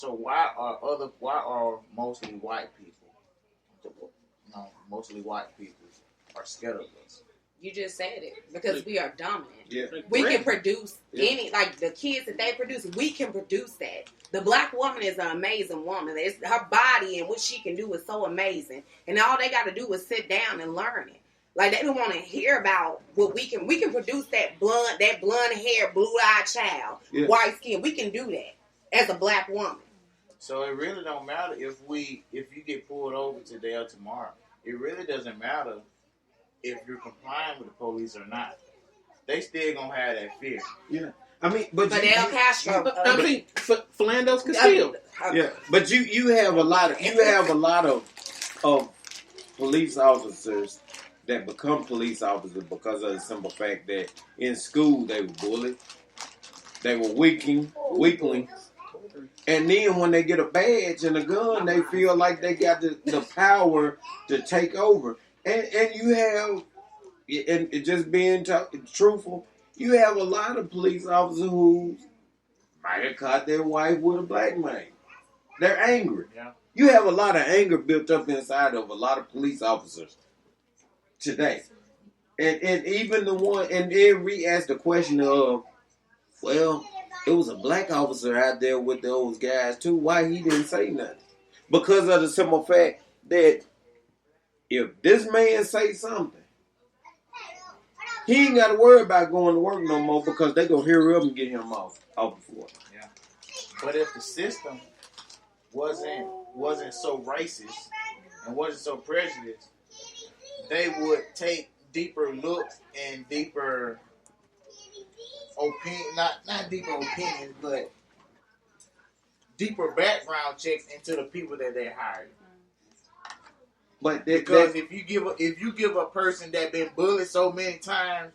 So why are mostly white people, mostly white people are scared of us? You just said it. Because we are dominant. Yeah. We can produce any, like the kids that they produce, we can produce that. The black woman is an amazing woman. Her body and what she can do is so amazing. And all they got to do is sit down and learn it. Like, they don't want to hear about what we can produce that blonde hair, blue-eyed child, white skin. We can do that as a black woman. So it really don't matter if you get pulled over today or tomorrow. It really doesn't matter if you're complying with the police or not. They still gonna have that fear. Yeah. I mean, but Fidel Castro. Philando's Castillo. Yeah, but you have a lot of police officers that become police officers because of the simple fact that in school they were bullied, they were weaklings, and then when they get a badge and a gun, they feel like they got the power to take over. And you have, and just being truthful, you have a lot of police officers who might have caught their wife with a black man. They're angry. Yeah. You have a lot of anger built up inside of a lot of police officers today. And even the one, and then we ask the question of, well, it was a black officer out there with those guys too. Why he didn't say nothing? Because of the simple fact that if this man say something, he ain't got to worry about going to work no more because they gonna hurry up and get him off the floor. Yeah. But if the system wasn't so racist and wasn't so prejudiced, they would take deeper looks and deeper opinion, not deeper opinions, but deeper background checks into the people that they hired. But because if you give a person that been bullied so many times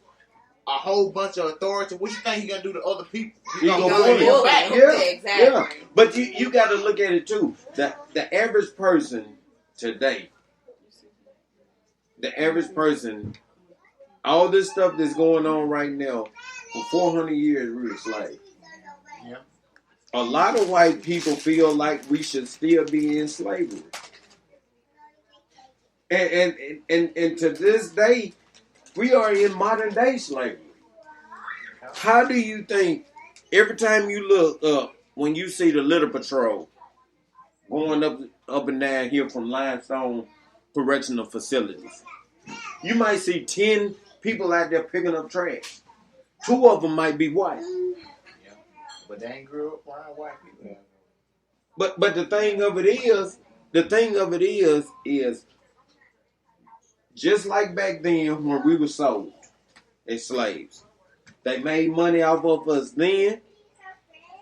a whole bunch of authority, what you think he gonna do to other people? He gonna bully them back. Yeah, exactly. Yeah. But you got to look at it too. The average person today, all this stuff that's going on right now, for 400 years we were slaves. Yeah. A lot of white people feel like we should still be in slavery. And to this day, we are in modern day slavery. How do you think, every time you look up, when you see the litter patrol going up and down here from limestone correctional facilities, you might see 10 people out there picking up trash. 2 of them might be white. Yeah. But they ain't grew up around white people. But the thing of it is just like back then when we were sold as slaves. They made money off of us then.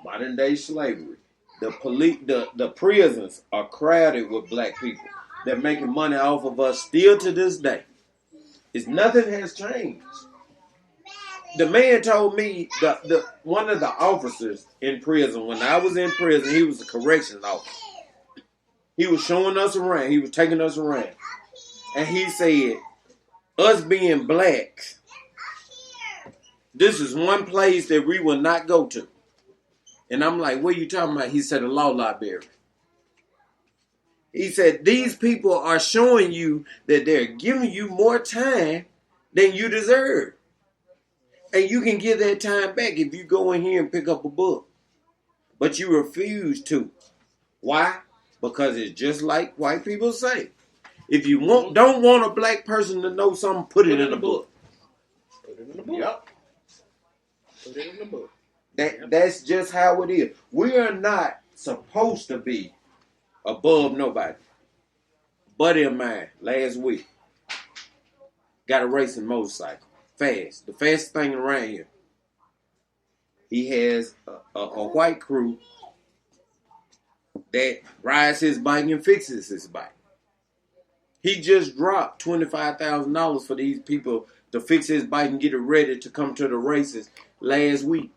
Modern day slavery. The prisons are crowded with black people. They're making money off of us still to this day. Nothing has changed. The man told me, one of the officers in prison, when I was in prison, he was a corrections officer. He was showing us around. He was taking us around. And he said, us being blacks, this is one place that we will not go to. And I'm like, what are you talking about? He said, a law library. He said, these people are showing you that they're giving you more time than you deserve. And you can get that time back if you go in here and pick up a book. But you refuse to. Why? Because it's just like white people say. If you don't want a black person to know something, put it in a book. Put it in the book. Yep. Put it in the book. That's just how it is. We are not supposed to be above nobody. Buddy of mine, last week, got a racing motorcycle. Fast. The fastest thing around here. He has a white crew that rides his bike and fixes his bike. He just dropped $25,000 for these people to fix his bike and get it ready to come to the races last week.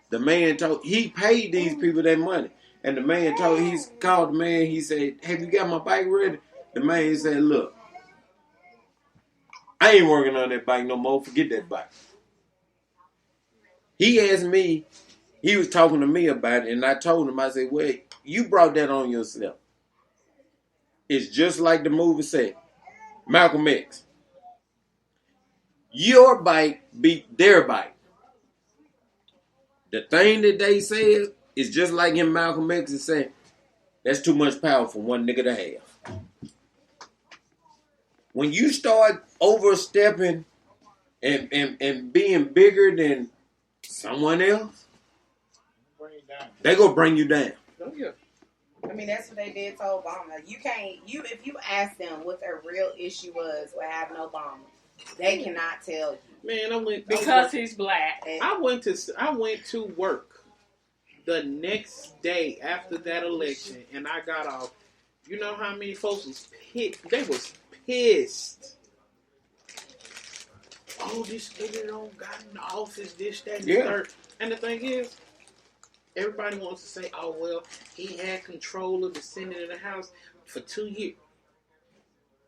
The man he paid these people their money. And the man called the man, he said, have you got my bike ready? The man said, look, I ain't working on that bike no more. Forget that bike. He he was talking to me about it, and I told him, I said, well, you brought that on yourself. It's just like the movie said, Malcolm X. Your bite beat their bite. The thing that they said is just like him, Malcolm X is saying, that's too much power for one nigga to have. When you start overstepping and being bigger than someone else, they gonna bring you down. Oh, yeah. I mean, that's what they did to Obama. If you ask them what their real issue was with having Obama, they cannot tell you. Man, because he's black. I went to work the next day after that election, and I got off. You know how many folks was pissed? They was pissed. Oh, this nigga don't got in the office, this, that, and the third. And the thing is, everybody wants to say, oh, well, he had control of the Senate and the House for 2 years.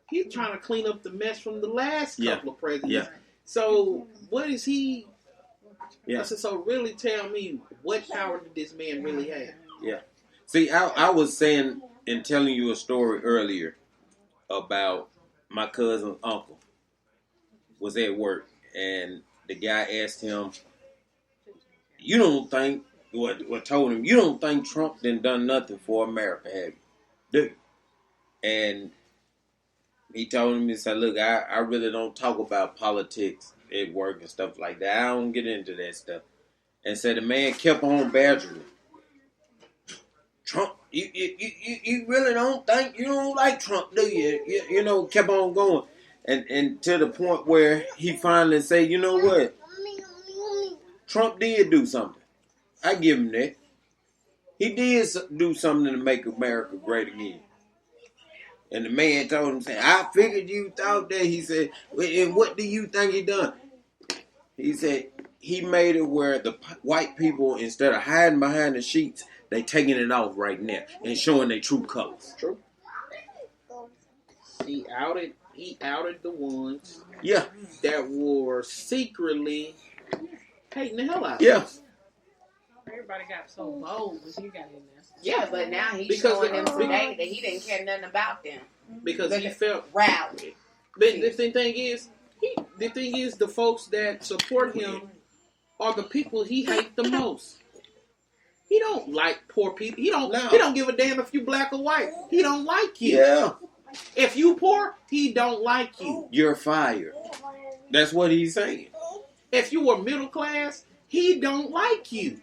He's trying to clean up the mess from the last couple of presidents. Yeah. So, what is he... Yeah. So really tell me, what power did this man really have? Yeah. See, I was saying and telling you a story earlier about my cousin's uncle was at work, and the guy asked him, you don't think, what told him, you don't think Trump done nothing for America, have you? Do you? And he told him, he said, look, I really don't talk about politics at work and stuff like that. I don't get into that stuff. And said the man kept on badgering. Trump, you really don't think, you don't like Trump, do you? You know, kept on going. And to the point where he finally said, you know what? Trump did do something. I give him that. He did do something to make America great again. And the man told him, saying, I figured you thought that. He said, and what do you think he done? He said, he made it where the white people, instead of hiding behind the sheets, they taking it off right now and showing their true colors. True. He outed the ones that were secretly hating the hell out of us. Everybody got so bold when he got in there. Yeah, but now he's showing them today that he didn't care nothing about them. Because he felt rowdy. But the thing is, the folks that support him are the people he hates the most. He don't like poor people. He don't give a damn if you black or white. He don't like you. Yeah. If you poor, he don't like you. You're fired. That's what he's saying. If you were middle class, he don't like you.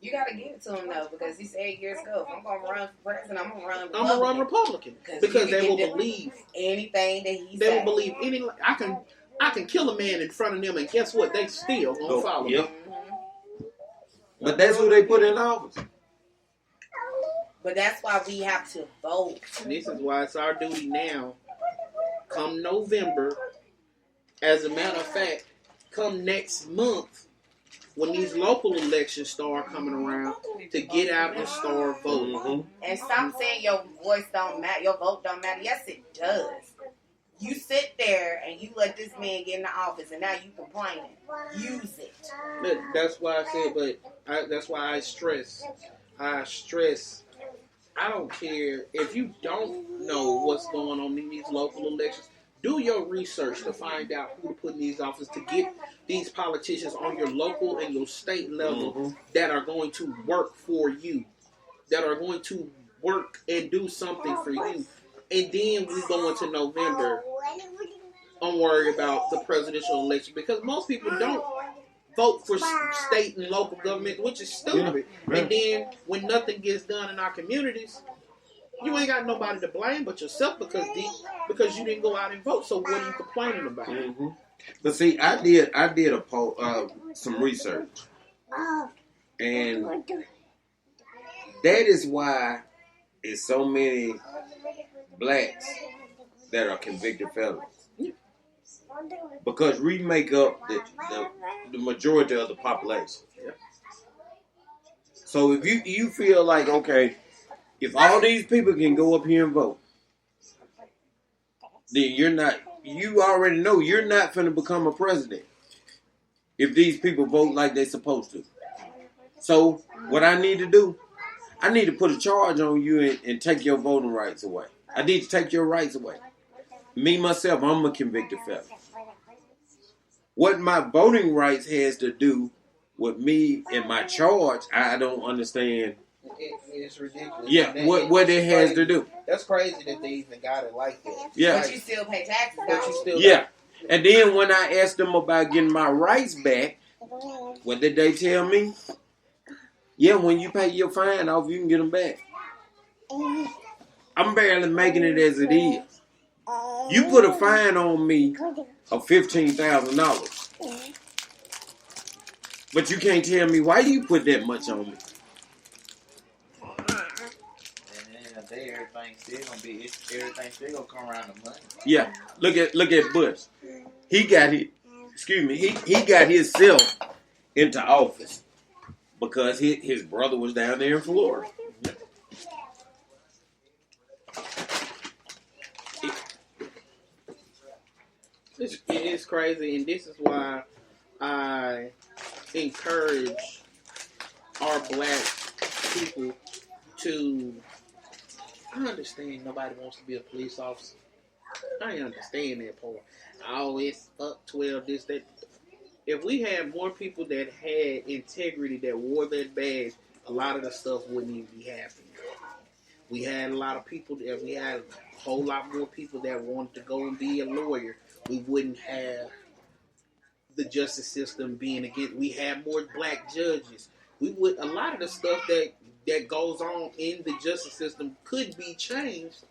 You gotta give it to him though, because he said years ago, if I'm gonna run for president, I'm gonna run Republican. Because they will believe anything that he says. They will believe any. I can kill a man in front of them, and guess what? They still gonna follow me. But that's who they put in office. But that's why we have to vote. And this is why it's our duty now. Come November, as a matter of fact, come next month, when these local elections start coming around, to get out and start voting. Mm-hmm. And stop saying your voice don't matter, your vote don't matter. Yes, it does. You sit there and you let this man get in the office, and now you complaining. Use it. That's why I said, that's why I stress. I don't care if you don't know what's going on in these local elections. Do your research to find out who to put in these offices, to get these politicians on your local and your state level that are going to work for you, that are going to work and do something for you. And then we go into November, I'm worried about the presidential election, because most people don't vote for state and local government, which is stupid. Yeah. And then when nothing gets done in our communities, you ain't got nobody to blame but yourself, because you didn't go out and vote. So what are you complaining about? Mm-hmm. But see, I did a poll, some research, and that is why it's so many blacks that are convicted felons, because we make up the majority of the population. So if you feel like, okay, if all these people can go up here and vote, then you already know you're not finna become a president. if these people vote like they're supposed to. So what I need to do, I need to put a charge on you and take your voting rights away. I need to take your rights away. Me, myself, I'm a convicted felon. What my voting rights has to do with me and my charge, I don't understand. It's ridiculous. Yeah, what it has to do. That's crazy that they even got it like that. Yeah. But you still pay taxes. But you still Yeah. And then when I asked them about getting my rights back, what did they tell me? Yeah, when you pay your fine off, you can get them back. I'm barely making it as it is. You put a fine on me of $15,000, but you can't tell me why you put that much on me. Everything still gonna come around the money. Yeah, look at Bush. He got it. Excuse me. He got himself into office because his brother was down there in Florida. It's crazy, and this is why I encourage our black people to. I understand nobody wants to be a police officer. I understand that part. Oh, it's up 12, this, that. If we had more people that had integrity, that wore that badge, a lot of the stuff wouldn't even be happening. We had a lot of people, that we had a whole lot more people that wanted to go and be a lawyer. We wouldn't have the justice system being against. We had more black judges. We would, a lot of the stuff that goes on in the justice system could be changed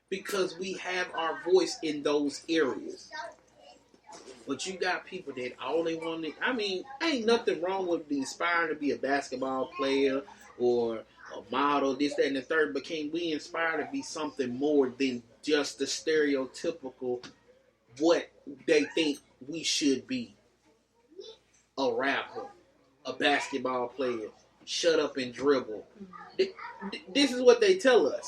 because we have our voice in those areas. But you got people that all they want to, I mean, ain't nothing wrong with inspiring to be a basketball player or a model, this, that, and the third, but can we inspire to be something more than just the stereotypical what they think we should be? A rapper, a basketball player, shut up and dribble. This is what they tell us.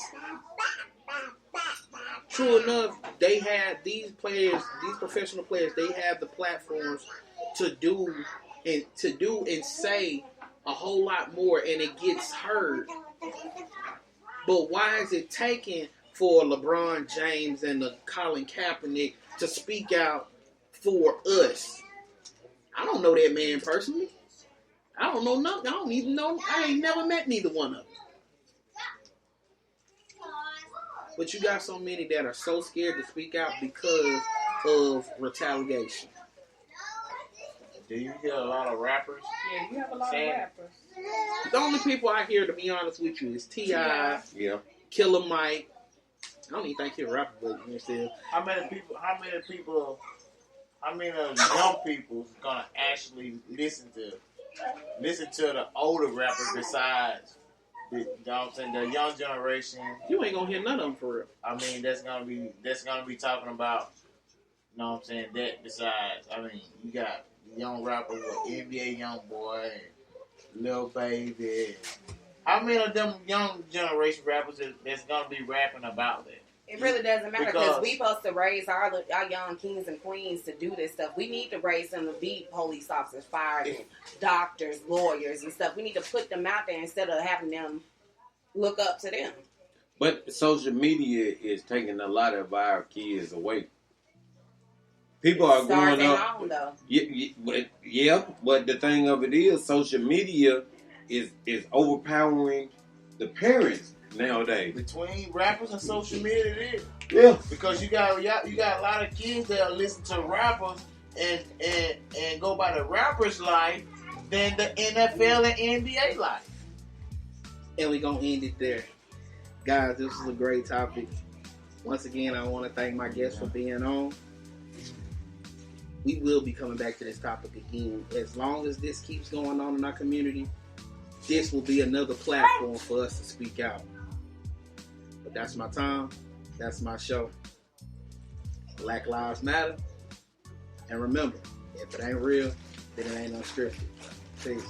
True enough, they have these players, these professional players, they have the platforms to do and say a whole lot more, and it gets heard. But why is it taking for LeBron James and the Colin Kaepernick to speak out for us? I don't know that man personally. I don't know nothing. I don't even know. I ain't never met neither one of them. But you got so many that are so scared to speak out because of retaliation. Do you hear a lot of rappers? Yeah, you have a lot of rappers. The only people I hear, to be honest with you, is T.I., Killer Mike. I don't even think he's a rapper, but you still. How many young people is gonna actually listen to the older rappers besides you know what I'm saying, the young generation? You ain't gonna hear none of them for real. I mean, that's gonna be talking about, you know what I'm saying, that besides, I mean, you got young rappers with NBA Youngboy and Lil Baby. How many of them young generation rappers that's gonna be rapping about that? It really doesn't matter because we supposed to raise our young kings and queens to do this stuff. We need to raise them to be police officers, firemen, doctors, lawyers, and stuff. We need to put them out there instead of having them look up to them. But social media is taking a lot of our kids away. People are growing up. Home, though. Yeah, but the thing of it is, social media is overpowering the parents nowadays. Between rappers and social media, it is. Yeah. Because you got a lot of kids that listen to rappers and go by the rapper's life than the NFL and NBA life. And we're going to end it there. Guys, this was a great topic. Once again, I want to thank my guests for being on. We will be coming back to this topic again. As long as this keeps going on in our community, this will be another platform for us to speak out. But that's my time. That's my show. Black Lives Matter. And remember, if it ain't real, then it ain't unscripted. Peace.